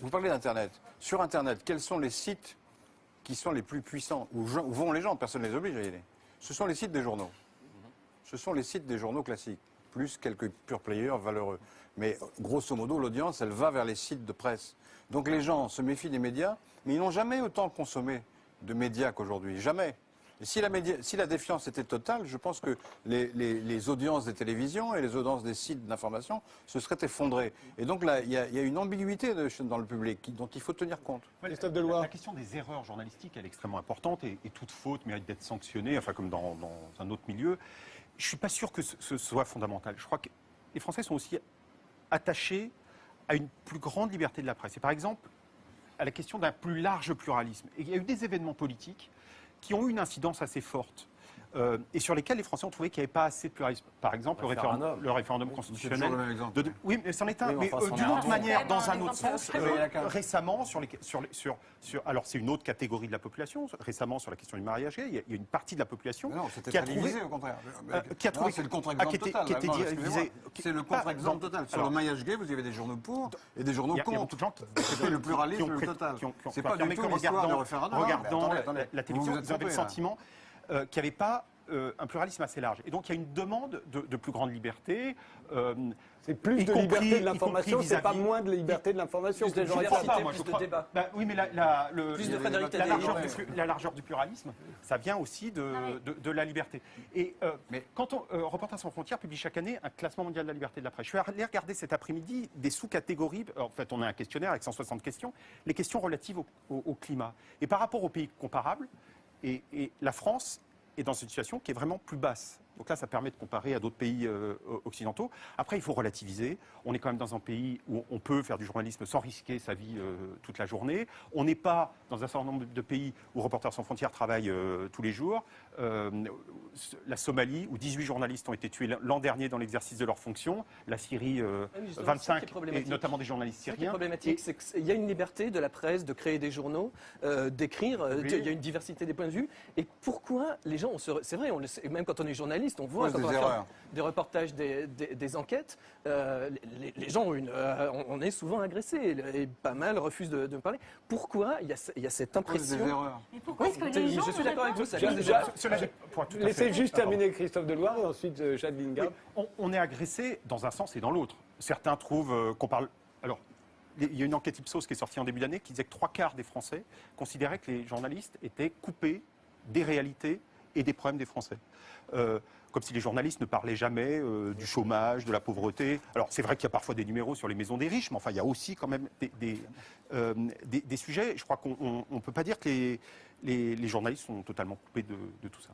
vous parlez d'Internet. Sur Internet, quels sont les sites qui sont les plus puissants, où vont les gens, personne ne les oblige à y aller? Ce sont les sites des journaux. Ce sont les sites des journaux classiques, plus quelques pure players valeureux. Mais grosso modo, l'audience, elle va vers les sites de presse. Donc les gens se méfient des médias, mais ils n'ont jamais autant consommé de médias qu'aujourd'hui. Jamais. Et si la défiance était totale, je pense que les audiences des télévisions et les audiences des sites d'information se seraient effondrées. Et donc là, il y a une ambiguïté dans le public dont il faut tenir compte. Christophe Deloire. La question des erreurs journalistiques, elle est extrêmement importante et toute faute mérite d'être sanctionnée, enfin comme dans un autre milieu. Je ne suis pas sûr que ce soit fondamental. Je crois que les Français sont aussi attachés à une plus grande liberté de la presse. Et par exemple, à la question d'un plus large pluralisme. Et il y a eu des événements politiques qui ont eu une incidence assez forte et sur lesquels les Français ont trouvé qu'il n'y avait pas assez de pluralisme. Par exemple, le référendum constitutionnel. Oui, mais c'en est un. Mais d'une autre manière, dans un autre sens, récemment, alors c'est une autre catégorie de la population, récemment sur la question du mariage gay, il y a une partie de la population qui a trouvé, au contraire. C'est le contre-exemple total. C'est le contre-exemple total. Sur le mariage gay, vous avez des journaux pour et des journaux contre. C'est le pluralisme total. C'est pas du tout l'histoire du référendum. Regardant la télévision, vous avez le sentiment qu'il n'y avait pas un pluralisme assez large. Et donc il y a une demande de plus grande liberté. C'est plus de liberté de l'information, c'est pas moins de liberté de l'information. Plus de diversité, plus de débat. Oui, mais plus de Frédéric la largeur du pluralisme, ça vient aussi de la liberté. Et quand Reporters sans frontières publie chaque année un classement mondial de la liberté de la presse. Je suis allé regarder cet après-midi des sous-catégories. En fait, on a un questionnaire avec 160 questions. Les questions relatives au climat. Et par rapport aux pays comparables, et la France est dans une situation qui est vraiment plus basse. Donc là, ça permet de comparer à d'autres pays occidentaux. Après, il faut relativiser. On est quand même dans un pays où on peut faire du journalisme sans risquer sa vie toute la journée. On n'est pas dans un certain nombre de pays où Reporters sans frontières travaille tous les jours. La Somalie, où 18 journalistes ont été tués l'an dernier dans l'exercice de leurs fonctions. La Syrie, 25, et notamment des journalistes syriens. Ce qui est problématique, c'est qu'il y a une liberté de la presse de créer des journaux, d'écrire. Il y a une diversité des points de vue. Et pourquoi les gens, c'est vrai, même quand on est journaliste, on voit quand on va faire des reportages, des enquêtes, les gens on est souvent agressés et pas mal refusent de me parler. Pourquoi il y a cette impression? Mais pourquoi est-ce que les gens je suis d'accord avec vous. Laissez juste terminer Christophe Deloire et ensuite Jade Lingard. On est agressé dans un sens et dans l'autre. Certains trouvent qu'on parle. Alors, il y a une enquête Ipsos qui est sortie en début d'année qui disait que 3/4 des Français considéraient que les journalistes étaient coupés des réalités et des problèmes des Français. Comme si les journalistes ne parlaient jamais du chômage, de la pauvreté. Alors c'est vrai qu'il y a parfois des numéros sur les maisons des riches, mais enfin il y a aussi quand même des sujets. Je crois qu'on ne peut pas dire que les journalistes sont totalement coupés de tout ça.